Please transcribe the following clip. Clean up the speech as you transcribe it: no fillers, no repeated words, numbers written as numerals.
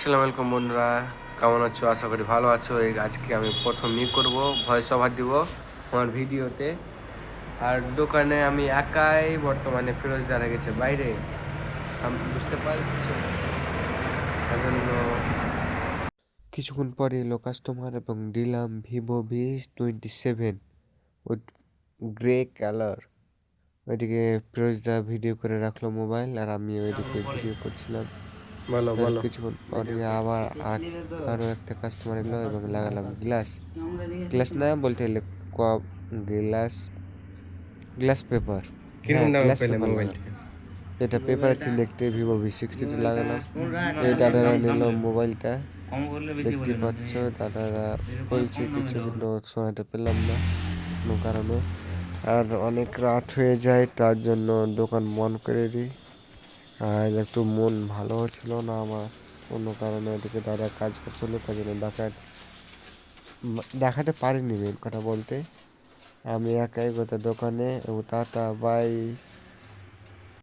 আসসালামু আলাইকুম বন্ধুরা, কেমন আছো? আশা করি ভালো আছো। আজকে আমি প্রথমই করব ভয়েস ওভার দিব আমার ভিডিওতে। আর দোকানে আমি একাই, বর্তমানে ফিরোজদারা গেছে বাইরে, বুঝতে পারছো। তার জন্য কিছুক্ষণ পরে এলো কাস্টমার এবং দিলাম Vivo V27 with grey colour. ওইদিকে ফিরোজদা ভিডিও করে রাখলো মোবাইল, আর আমি ওইদিকে ভিডিও করছিলাম। বলো তার বলো কিছুক্ষণ পরে আবার আরও একটা কাস্টমার এলো এবং লাগালাম গ্লাস। গ্লাস না বলতে গেলে কপ, গ্লাস, গ্লাস পেপার। কিরম হ্যাঁ, দামে গ্লাস পেলে পেপার লাগালাম। মোবাইলটা? যেটা পেপারের থেকে দেখতে Vivo V60 লাগালাম। এই দাদারা নিল মোবাইলটা, দেখতে পাচ্ছ। দাদারা বলছে কিছু, কিন্তু সময়টা পেলাম না কোনো কারণে। আর অনেক রাত হয়ে যায়, তার জন্য দোকান বন্ধ করে দিই। আর একটু মন ভালো হচ্ছিল না আমার, কোনো কারণে ওদিকে দাদা কাজ করছিল, তাই জন্য দেখাতে পারিনি। মেন কথা বলতে আমি একাই গোটা দোকানে, ও তাতা ভাই